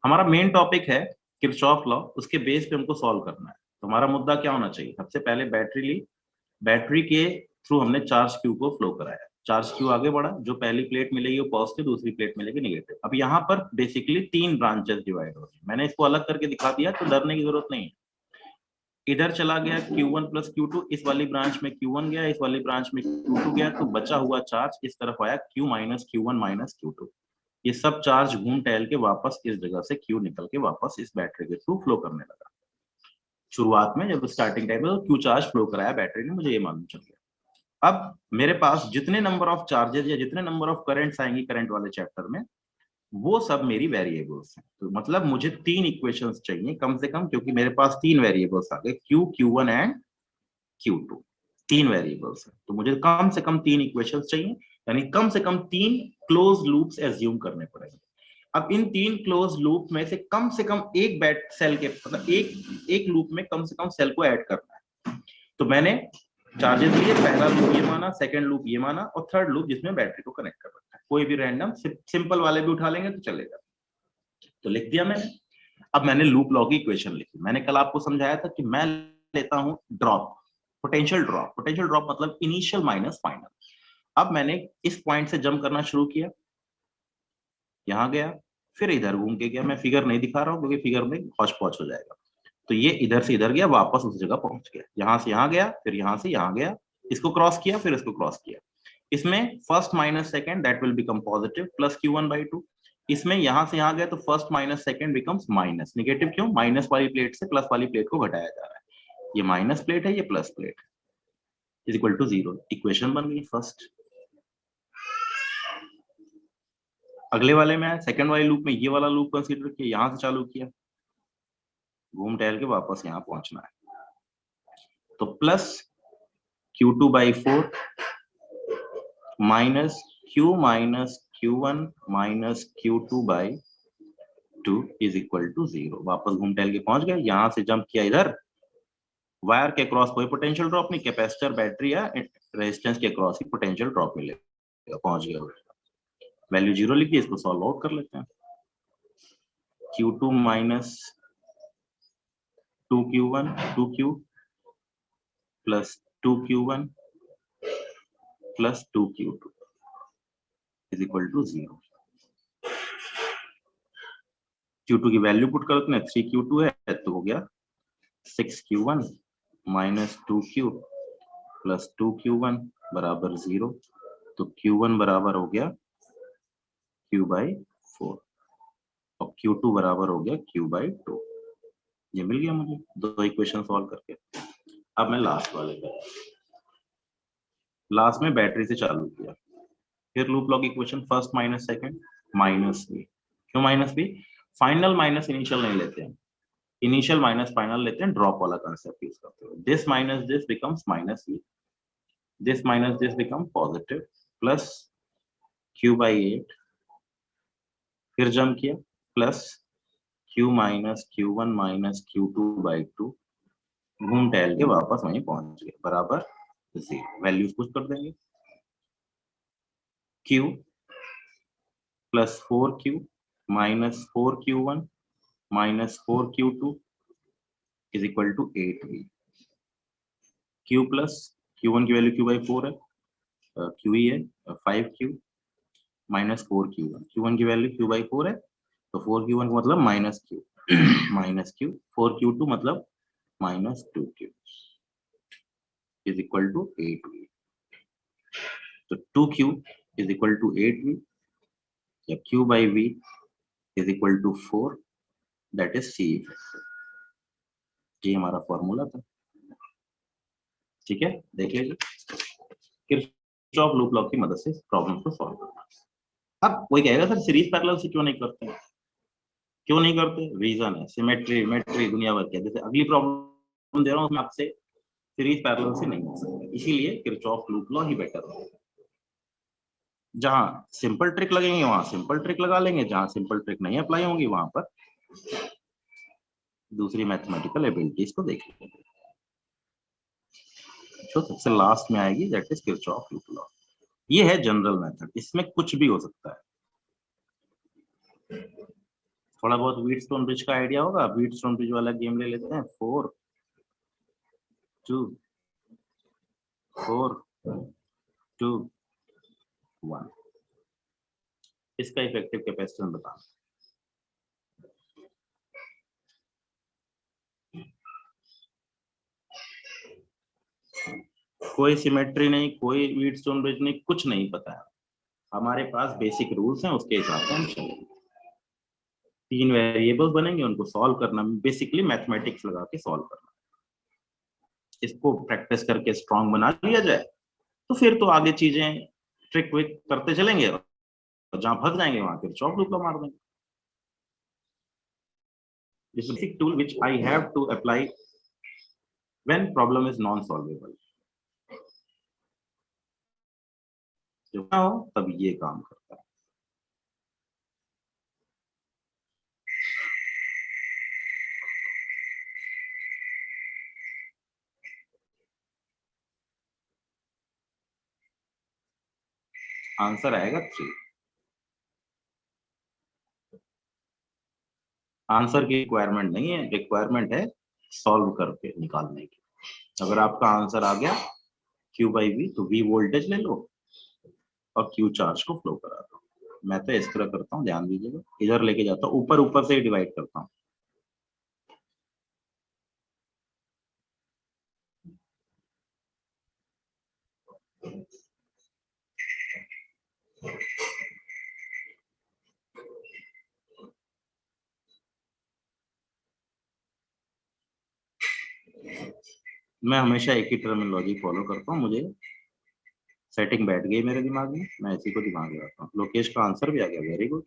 हमारा main topic है Kirchhoff law, उसके बेस पे हमको सॉल्व करना है। तो हमारा मुद्दा क्या होना चाहिए? सबसे पहले बैटरी ली, बैटरी के थ्रू हमने चार्ज क्यू को फ्लो कराया, चार्ज क्यू आगे बढ़ा, जो पहली प्लेट मिलेगी वो पॉजिटिव, दूसरी प्लेट मिलेगी नेगेटिव। अब यहाँ पर बेसिकली 3 ब्रांचेस डिवाइड हो रही है, मैंने इसको अलग करके दिखा दिया तो डरने की जरूरत नहीं है। इधर चला गया Q1 प्लस Q2, इस वाली ब्रांच में Q1 गया, इस वाली ब्रांच में Q2 गया, तो बचा हुआ चार्ज इस तरफ आया Q minus Q1 minus Q2। ये सब चार्ज घूम टहल के वापस इस जगह से Q निकल के वापस इस बैटरी के थ्रू फ्लो करने लगा। शुरुआत में जब स्टार्टिंग टाइम में तो Q चार्ज फ्लो कराया बैटरी ने, मुझे ये मालूम चल गया। अब मेरे पास जितने नंबर ऑफ चार्जेस या जितने नंबर ऑफ करंट्स आएंगी करंट वाले चैप्टर में, वो सब मेरी वेरिएबल्स हैं। तो मतलब मुझे 3 इक्वेशंस चाहिए कम से कम, क्योंकि मेरे पास 3 वेरिएबल्स आ गए, Q, Q1 and Q2, 3 variables हैं। तो मुझे कम से कम 3 इक्वेशंस चाहिए, यानी कम से कम 3 क्लोज लूप्स एज्यूम करने पड़ेंगे। अब इन 3 क्लोज लूप में से कम एक बैट सेल के मतलब एक लूप में कम से कम सेल को ऐड करना है। तो मैंने चार्जेस लिए, पहला लूप ये माना, सेकंड लूप ये माना, और थर्ड लूप जिसमें बैटरी को कनेक्ट कर रखा है। कोई भी रैंडम सिंपल वाले भी उठा लेंगे तो चलेगा। तो लिख दिया मैंने। अब मैंने लूप लॉ की इक्वेशन लिखी। मैंने कल आपको समझाया था कि मैं लेता हूं drop, potential drop. Potential drop मतलब इनिशियल माइनस फाइनल। अब मैंने इस पॉइंट से जंप करना शुरू किया, यहां गया, फिर इधर घूम के गया। मैं फिगर नहीं दिखा रहा हूं क्योंकि फिगर में हौच पौच हो जाएगा। तो ये इधर से इधर गया, वापस उस जगह पहुंच गया, यहां से यहां गया, फिर यहां से यहां गया, इसको क्रॉस किया, फिर इसको क्रॉस किया। इसमें first minus second that will become positive plus Q1/2। इसमें यहां से यहां गया तो first minus second becomes minus negative. क्यों? माइनस वाली प्लेट से प्लस वाली प्लेट को घटाया जा रहा है। ये माइनस प्लेट है, ये प्लस प्लेट है, इज इक्वल टू 0। इक्वेशन बन गई फर्स्ट। अगले वाले में सेकंड वाले लूप में ये वाला लूप कंसीडर किया, यहां से चालू किया, घूम टहल के वापस यहां पहुंचना है। तो plus Q2/4 minus Q minus Q1 minus Q2/2 is equal to 0। वापस घूम टहल के पहुंच गए, यहां से जंप किया इधर, वायर के क्रॉस कोई पोटेंशियल ड्रॉप नहीं, कैपेसिटर बैटरी या रेजिस्टेंस के क्रॉस ही पोटेंशियल ड्रॉप मिलेगा, पहुंच गया। वैल्यू 0 लिखिए, इसको सॉल्व आउट कर लेते हैं। Q2 minus 2Q1 2Q plus 2Q1 plus 2Q2 is equal to 0। Q2 की वैल्यू पुट करते हैं, 3Q2 है तो हो गया 6Q1 minus 2Q plus 2Q1 बराबर 0। तो Q1 बराबर हो गया Q/4 और Q2 बराबर हो गया Q/2। ये मिल गया मुझे 2 इक्वेशन सॉल्व करके। अब मैं लास्ट वाले पे, लास्ट में बैटरी से चालू किया, फिर लूप लॉ की equation, first minus second minus B. क्यों minus B? Final minus initial नहीं लेते हैं, इनिशियल माइनस फाइनल लेते हैं, ड्रॉप वाला कंसेप्ट यूज करते हैं। This minus this becomes minus B, this minus this become positive plus Q/8, फिर जंप किया plus Q minus Q1 minus Q2/2, घूम टहल के वापस वहीं पहुंच गए, बराबर 0। वैल्यूज पुट कर देंगे, Q plus 4Q minus 4Q1 minus 4Q2 is equal to 8V। Q plus Q1 की वैल्यू Q/4 है, Q ही है, 5Q माइनस 4Q1, Q1 की वैल्यू Q/4 है, तो 4Q1 का मतलब minus Q minus Q, 4Q2 मतलब minus 2Q is equal to 8V। तो 2Q is equal to 8V या Q/V is equal to 4, that is C। ये हमारा फॉर्मूला था, ठीक है। देख लीजिए, किरचॉफ लूप लॉ की मदद से प्रॉब्लम को सॉल्व करना। अब कोई कहेगा सर सीरीज पैरेलल से क्यों नहीं करते हैं? क्यों नहीं करते? रीजन है सिमेट्री मेट्री दुनिया भर के। जैसे अगली प्रॉब्लम दे रहा हूं उसमें आपसे सीरीज पैरेलल से नहीं हो सकता, इसीलिए किरचॉफ लूप लॉ ही बेटर है। जहां सिंपल ट्रिक लगेंगे वहां सिंपल ट्रिक लगा लेंगे, जहां सिंपल ट्रिक नहीं अप्लाई होंगी वहां पर दूसरी मैथमेटिकल एबिलिटीज को देख लेंगे। जो सबसे लास्ट में आएगी that is Kirchhoff loop law. ये है जनरल मेथड, इसमें कुछ भी हो सकता है। थोड़ा बहुत व्हीटस्टोन ब्रिज का आइडिया होगा, व्हीटस्टोन ब्रिज वाला गेम ले लेते हैं। 4 2 4 2 1। इसका इफेक्टिव कैपेसिटेंस बताना। कोई सिमेट्री नहीं, कोई व्हीटस्टोन ब्रिज नहीं, कुछ नहीं पता है। हमारे पास बेसिक रूल्स हैं, उसके हिसाब से हम चलेंगे। 3 वेरिएबल्स बनेंगे, उनको सॉल्व करना, बेसिकली मैथमेटिक्स लगा के सॉल्व करना। इसको प्रैक्टिस करके स्ट्रांग बना लिया जाए तो फिर तो आगे चीजें ट्रिक विक करते चलेंगे, और जहां फंस जाएंगे वहां फिर चौक लूप मार देंगे। This is a basic tool which I have to apply when problem is non-solvable. जब ना हो तब ये काम करता है। आंसर आएगा 3। आंसर की रिक्वायरमेंट नहीं है, रिक्वायरमेंट है सॉल्व करके निकालने की। अगर आपका आंसर आ गया Q बाई V, तो V वोल्टेज ले लो और Q चार्ज को फ्लो करा दो। मैं तो इस तरह करता हूँ, ध्यान दीजिएगा, इधर लेके जाता हूँ, ऊपर ऊपर से ही डिवाइड करता हूँ। मैं हमेशा एक ही टर्मिनोलॉजी फॉलो करता हूँ, मुझे सेटिंग बैठ गई मेरे दिमाग में, मैं इसी को दिमाग में रखता हूँ। लोकेश का आंसर भी आ गया, वेरी गुड।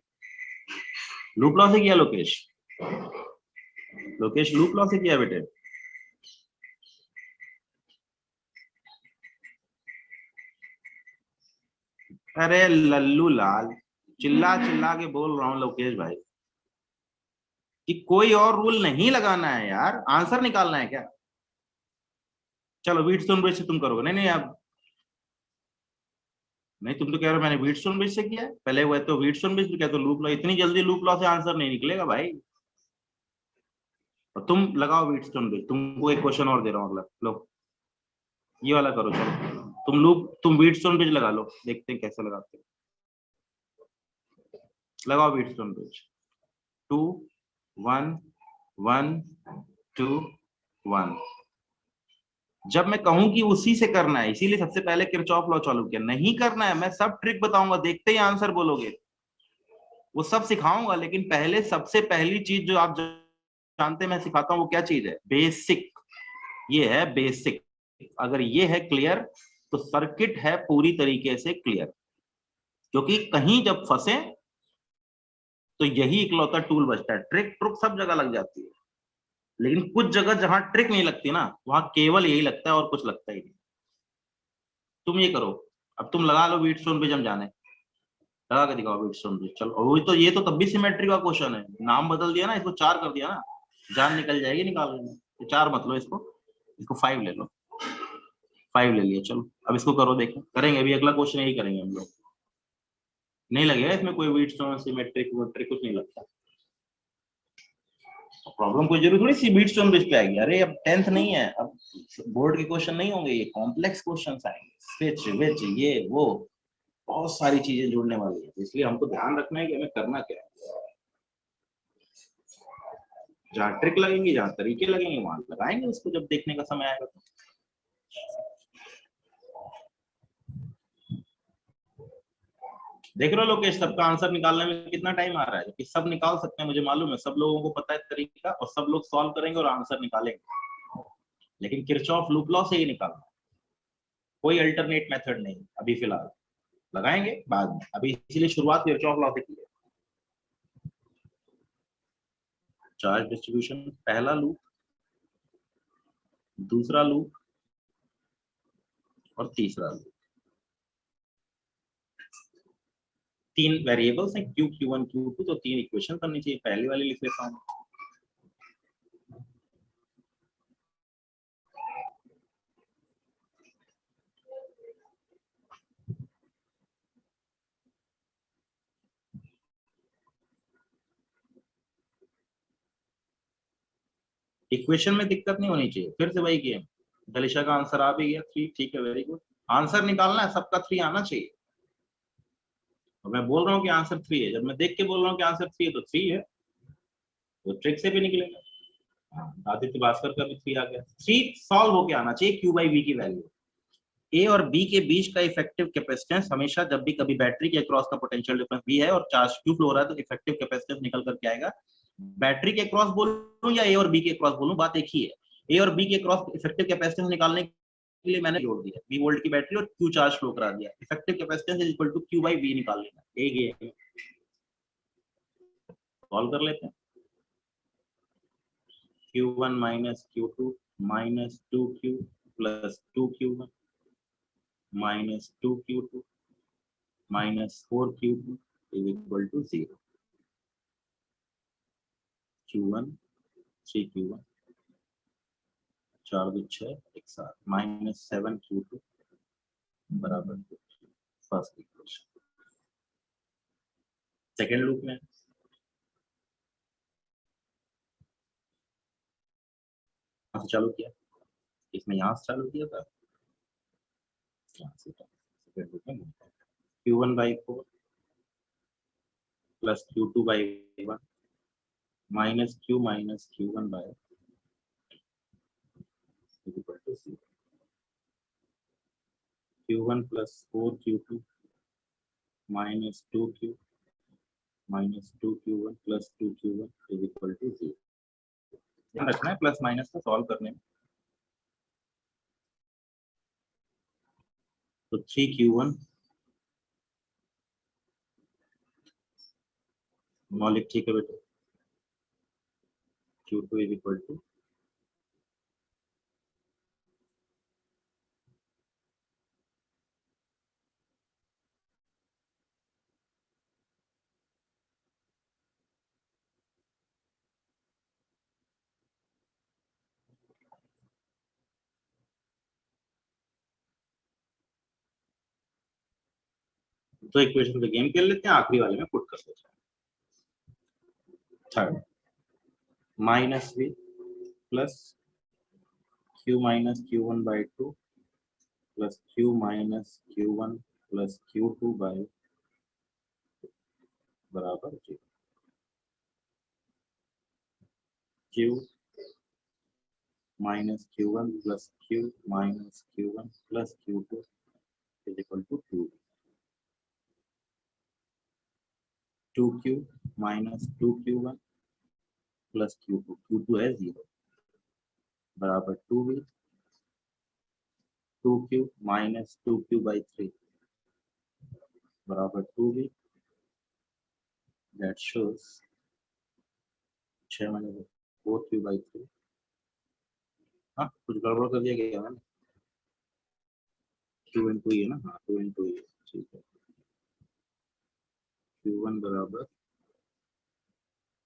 लूप लॉ से किया लोकेश? लोकेश लूप लॉ से किया बेटे? अरे लल्लू लाल, चिल्ला चिल्ला के बोल रहा हूँ लोकेश भाई कि कोई और रूल नहीं लगाना है यार, आंसर निकालना है क्या? चलो व्हीटस्टोन ब्रिज से तुम करोगे? नहीं नहीं, अब नहीं, तुम तो कह रहे हो मैंने व्हीटस्टोन ब्रिज से किया है। पहले वो तो व्हीटस्टोन ब्रिज भी क्या, तो लूप लॉ, इतनी जल्दी लूप लॉ से आंसर नहीं निकलेगा भाई। और तुम लगाओ व्हीटस्टोन ब्रिज, तुमको एक क्वेश्चन और दे रहा हूँ अगला, लो ये वाला करो। चलो तुम व्हीटस्टोन ब्रिज लगा लो, देखते हैं कैसे लगाते हैं। लगाओ व्हीटस्टोन ब्रिज। 2 1 1 2 1। जब मैं कहूं कि उसी से करना है, इसीलिए सबसे पहले किरचॉफ लॉ चालू किया। नहीं करना है, मैं सब ट्रिक बताऊंगा, देखते ही आंसर बोलोगे, वो सब सिखाऊंगा। लेकिन पहले सबसे पहली चीज जो आप जानते हैं मैं सिखाता हूं, वो क्या चीज है? बेसिक। ये है बेसिक। अगर ये है क्लियर तो सर्किट है पूरी तरीके से क्लियर। क्योंकि कहीं जब फंसे तो यही इकलौता टूल बचता है। ट्रिक ट्रुक सब जगह लग जाती है, लेकिन कुछ जगह जहां ट्रिक नहीं लगती ना, वहां केवल यही लगता है और कुछ लगता ही नहीं। तुम ये करो, अब तुम लगा लो व्हीटस्टोन ब्रिज, हम जाने, लगा के दिखाओ व्हीटस्टोन ब्रिज। चलो, और वही तो, ये तो तब भी सिमेट्री का क्वेश्चन है, नाम बदल दिया ना, इसको 4 कर दिया ना, जान निकल जाएगी निकालने में। तो 4 मत लो इसको, इसको 5 ले लो। 5 ले लिया, चलो अब इसको करो, देखें करेंगे अभी अगला क्वेश्चन यही करेंगे हम लोग। नहीं लगेगा इसमें कोई व्हीटस्टोन सिमेट्रिक वोट्रिक कुछ नहीं लगता। प्रॉब्लम कोई जरूरी थोड़ी सी व्हीटस्टोन ब्रिज पे आएगी। अरे अब 10th नहीं है, अब बोर्ड के क्वेश्चन नहीं होंगे, ये कॉम्प्लेक्स क्वेश्चंस आएंगे, स्विच विच ये वो, बहुत सारी चीजें जुड़ने वाली है। इसलिए हमको ध्यान रखना है कि हमें करना क्या है। जहाँ ट्रिक लगेंगी, जहाँ तरीके लगेंगे, वहां लगाएंगे उसको जब देखने का समय आएगा तो। देख रहे हो लोकेश, सबका आंसर निकालने में कितना टाइम आ रहा है, जबकि सब निकाल सकते हैं, मुझे मालूम है, सब लोगों को पता है तरीका, और सब लोग सॉल्व करेंगे और आंसर निकालेंगे। लेकिन किरचॉफ लूप लॉ से ही निकालना, कोई अल्टरनेट मेथड नहीं अभी फिलहाल, लगाएंगे बाद में, अभी इसीलिए शुरुआत किरचॉफ लॉ से की है। चार्ज डिस्ट्रीब्यूशन, पहला लूप, दूसरा लूप और तीसरा लूप। 3 वेरिएबल्स हैं, Q Q1 Q2, तो 3 इक्वेशन करनी चाहिए। पहली वाली लिख लेता हूँ। इक्वेशन में दिक्कत नहीं होनी चाहिए। फिर से वही गेम, दलिशा का आंसर आ भी गया 3, ठीक है, वेरी गुड। आंसर निकालना है, सबका 3 आना चाहिए। तो मैं बोल रहा हूँ कि आंसर 3 है, जब मैं देख के बोल रहा हूँ कि आंसर 3 है तो 3 है, वो ट्रिक से भी निकलेगा। हाँ, आदित्य भास्कर का भी 3 आ गया। 3 सॉल्व होके आना चाहिए Q बाई V की वैल्यू। ए और बी के बीच का इफेक्टिव कैपेसिटेंस हमेशा, जब भी कभी बैटरी के अक्रॉस का पोटेंशियल डिफरेंस भी है और चार्ज क्यू फ्लो हो रहा है, तो इफेक्टिव कैपेसिटेंस निकल करके आएगा। बैटरी के क्रॉस बोलूं या ए और बी के क्रॉस बोलूं, बात एक ही है। ए और बी के क्रॉस इफेक्टिव कैपेसिटेंस निकालने के लिए मैंने जोड़ दिया, बी वोल्ट की बैटरी और क्यू चार्ज फ्लो करा दिया। Effective capacitance is equal to Q by V निकाल लेना, एक ये सॉल्व कर लेते हैं। Q1 minus Q2 minus 2Q plus 2Q1 minus 2Q2 minus 4Q2 is equal to 0. Q1 3Q1 4 2 6 एक साथ minus 7Q2 बराबर फर्स्ट इक्वेशन। सेकेंड लूप में से चालू किया, इसमें यहाँ से चालू किया था, यहाँ से सेकेंड लूप में Q1 by 4 plus Q2 by 1 minus Q1 by is equal to 0. Q1 plus 4Q2 minus 2Q minus 2Q1 plus 2Q1 is equal to 0. ध्यान रखना है प्लस माइनस को सॉल्व करने में। तो 3Q1 मौलिक ठीक है बेटे, Q2 is equal to तो इक्वेशन पे गेम खेल लेते हैं, आखिरी वाले में पुट कर देते हैं। Third minus v plus Q minus Q1 by 2 plus Q minus Q1 plus Q2 by बराबर 0. Q minus Q1 plus Q minus Q1 plus Q2 is equal to 2. 2Q minus 2Q1 plus Q2, Q2 है 0 बराबर 2V, 2Q minus 2Q by 3 बराबर 2V. That shows 6 मैंने 4Q by 3. हाँ कुछ गड़बड़ कर दिया गया मैंने, 2 into ये ना, हाँ 2 into ये, ठीक है। Q1 बराबर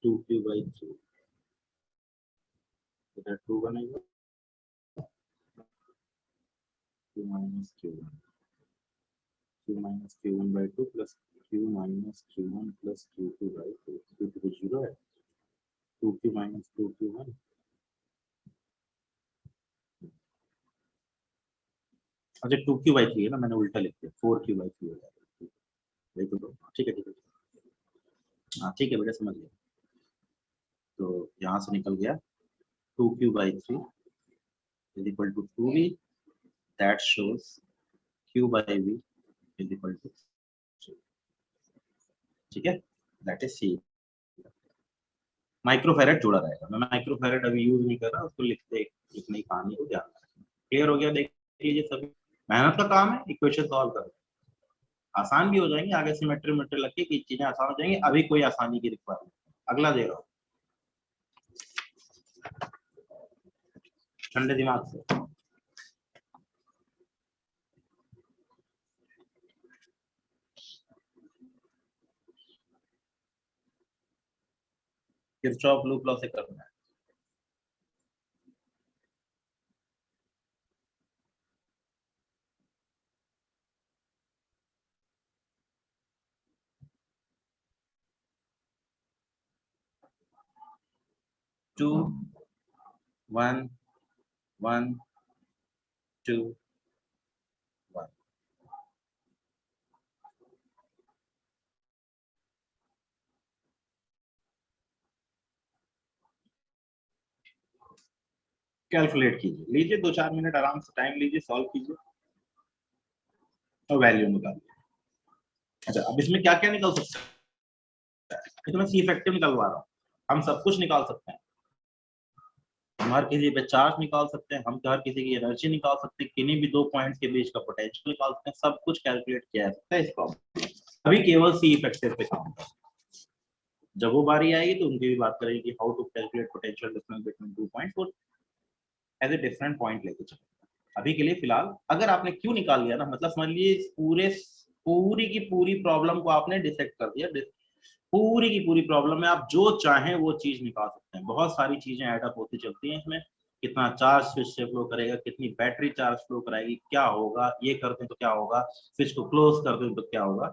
2Q by 3, इधर 2 बनेगा, Q minus Q1, Q minus Q1 by 2 plus Q minus Q1 plus Q2 by 2, Q2 तो 0 है, 2Q minus 2Q1, अच्छा 2Q by 3 है ना, मैंने उल्टा लिख दिया, 4Q by 3 हो जाएगा, तो ठीक है ठीक है, हाँ ठीक है बेटा समझ गया। तो यहाँ से निकल गया 2Q by 3 is equal to 2V. That shows Q by V is equal to 3. ठीक है, that is C. माइक्रोफेरेड जुड़ा रहेगा, मैं माइक्रोफेरेड अभी यूज नहीं कर रहा, उसको लिखने की कहानी को ध्यान रखना। क्लियर हो गया, देख लीजिए सभी, मेहनत का काम है, इक्वेशन सॉल्व कर, आसान भी हो जाएंगे आगे से, मेट्रिक लग के चीजें आसान हो जाएंगी, अभी कोई आसानी की रिक्वायरमेंट। अगला दे रहा हूँ ठंडे दिमाग से। किरचॉफ लूप लॉ से करना है। टू 1 1 2 1। कैलकुलेट कीजिए, लीजिए 2-4 मिनट आराम से टाइम लीजिए, सॉल्व कीजिए और वैल्यू निकालिए। अच्छा, अब इसमें क्या क्या निकल सकता है? ये तो मैं सी इफेक्टिव निकलवा रहा हूँ, हम सब कुछ निकाल सकते हैं। हम हर किसी पे चार्ज निकाल सकते हैं, हम हर किसी की एनर्जी निकाल सकते हैं, किन्हीं भी दो पॉइंट्स के बीच का पोटेंशियल निकाल सकते हैं, सब कुछ कैलकुलेट किया जा सकता है इस प्रॉब्लम में। अभी केवल सी इफेक्टिव पे काम करें, जब वो बारी आएगी तो उनकी भी बात करेंगे कि how to calculate potential difference between 2 points और एज ए डिफरेंट पॉइंट लेके चलें। अभी के लिए फिलहाल अगर आपने क्यों निकाल लिया ना, मतलब समझ लीजिए पूरी की पूरी प्रॉब्लम को आपने डिसेक्ट कर दिया। पूरी की पूरी प्रॉब्लम में आप जो चाहें वो चीज निकाल सकते हैं, बहुत सारी चीजें एडअप होती चलती हैं इसमें। कितना चार्ज स्विच से फ्लो करेगा, कितनी बैटरी चार्ज फ्लो कराएगी, क्या होगा, ये करते हैं तो क्या होगा, स्विच को क्लोज कर दें तो क्या होगा,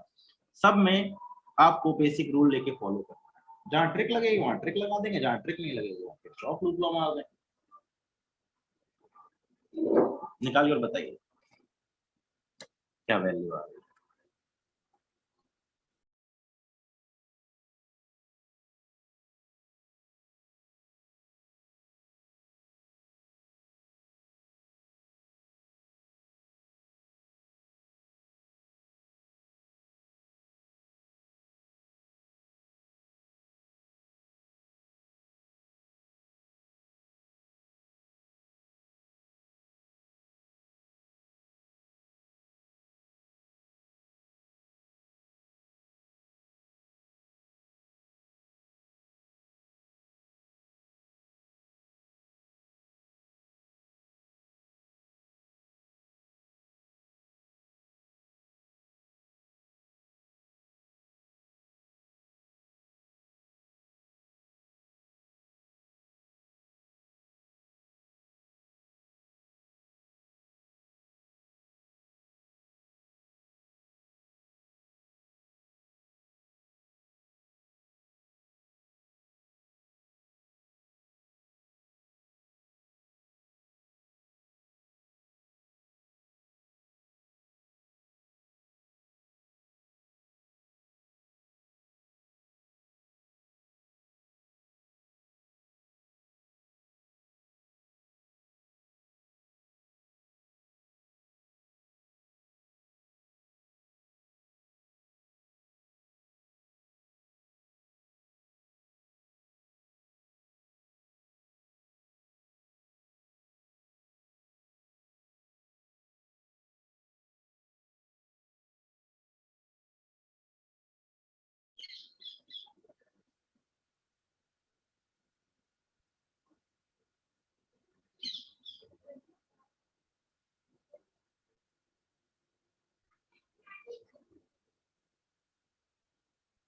सब में आपको बेसिक रूल लेके फॉलो करना है। जहां ट्रिक लगेगी वहां ट्रिक लगा देंगे, जहां ट्रिक नहीं लगेगी वहां फिर शॉप लूप लॉ मार देंगे। निकालिए और बताइए क्या वैल्यू आ रही है।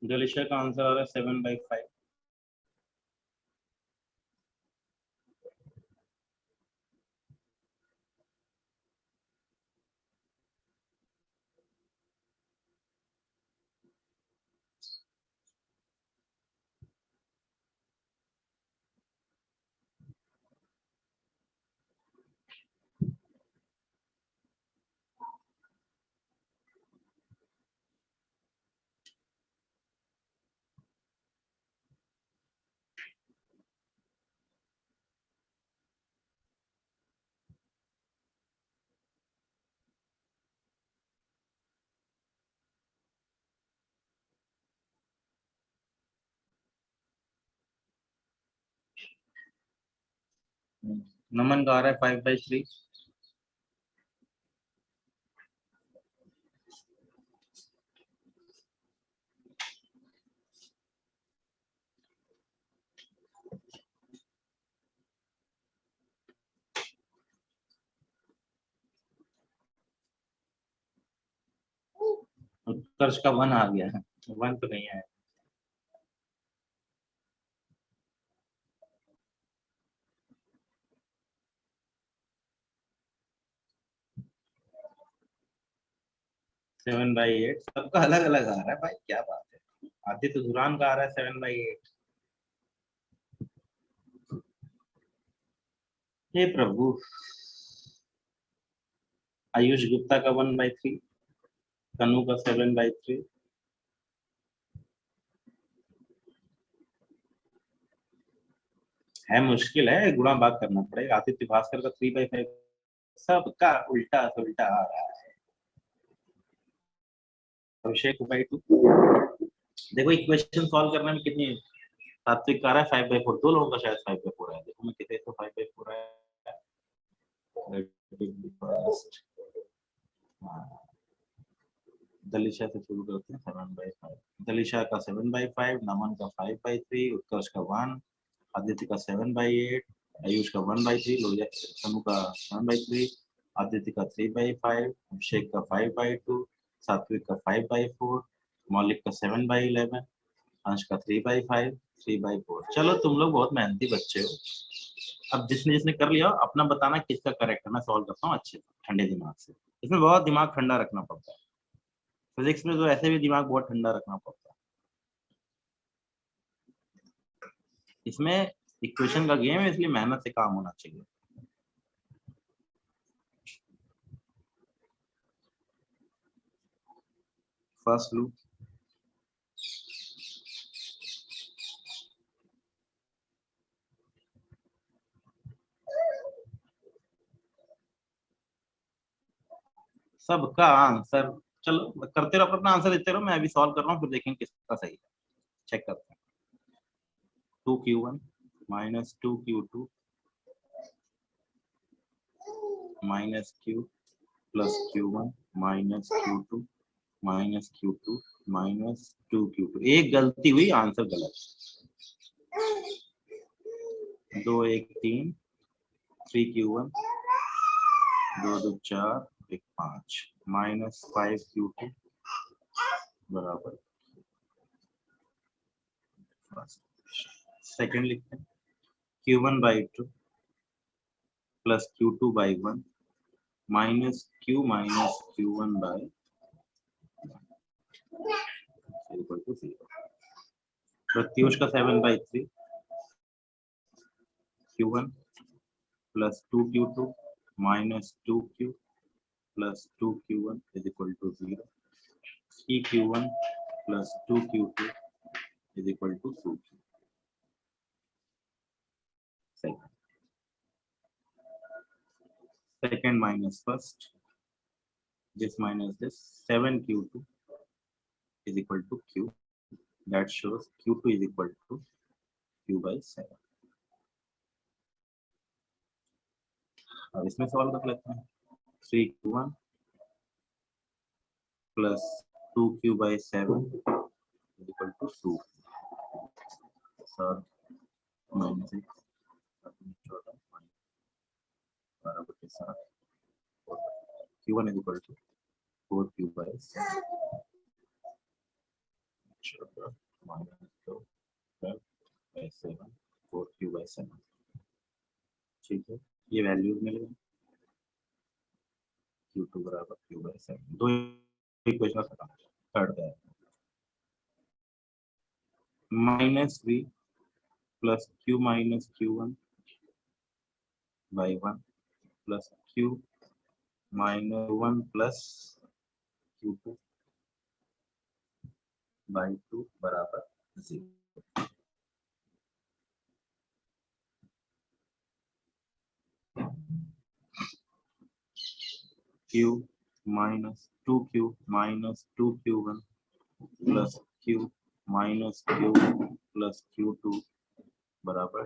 जलिशा का आंसर आ रहा है 7/5। नमन का आ रहा है 5/3। उत्कर्ष का 1 आ गया है, 1 तो नहीं आया। 7/8 सबका अलग अलग आ रहा है भाई, क्या बात है। आदित्य दुरान का आ रहा है 7/8। हे प्रभु, आयुष गुप्ता का 1/3, तनु का 7/3, है मुश्किल है, गुणा भाग करना पड़ेगा। आदित्य भास्कर का 3/5, सबका उल्टा सुल्टा आ रहा है। अभिषेक बाई 2। देखो इक्वेशन सॉल्व करने में कितनी सात्विक आ रहा है 5/4, 2 लोगों का शायद 5/4 है। देखो मैं कितने तो 5/4 है। दलिशा से शुरू करते हैं। 7/5, दलिशा का 7/5, नमन का 5/3, उत्कर्ष का 1, आदित्य का 7/8, आयुष का 1/3, तनु का 1/3, आदित्य का 3/5, अभिषेक का 5/2, सात्विक का 5/4, मौलिक का 7/11, अंश का 3/5, 3/4। चलो तुम लोग बहुत मेहनती बच्चे हो। अब जिसने जिसने कर लिया अपना बताना किसका करेक्ट है, मैं सॉल्व करता हूँ अच्छे ठंडे दिमाग से। इसमें बहुत दिमाग ठंडा रखना पड़ता है, फिजिक्स में तो ऐसे भी दिमाग बहुत ठंडा रखना पड़ता है। इसमें इक्वेशन का गेम है, इसलिए मेहनत से काम होना चाहिए। फर्स्ट लूप, सबका आंसर, चलो करते रहो, अपना आंसर देते रहो, मैं अभी सॉल्व कर रहा हूँ, फिर देखेंगे किसका सही है। चेक करते हैं। 2q1 minus 2q2 minus q plus q1 minus q2 minus q2 minus 2q2। एक गलती हुई, आंसर गलत। 2 1 3, 3q1, 2 2 4, 1 5, minus 5q2 बराबर। सेकंड लिखते हैं, q1/2 plus q2/1 minus q minus q1/1 equal to 0। Pratyush का 7/3, q1 plus 2q2 minus 2q plus 2q1 is equal to 0। q1 plus 2q2 is equal to 2q। Second minus first, this minus this, 7q2 is equal to q, that shows q2 is equal to q/7। अब इसमें solve कर लेते हैं। 3q1 plus 2q/7 is equal to 2। Sir minus 6 q1 is equal to 4q/7 minus 12/7, 4q/7। ठीक है, ये values मिल गई। q2 बराबर q/7, दो इक्वेशन खत्म। थर्ड है -v plus q minus q1/1 plus q minus 1 plus q2/2 बराबर 0। q minus 2q minus 2q1 plus q minus q plus q2 बराबर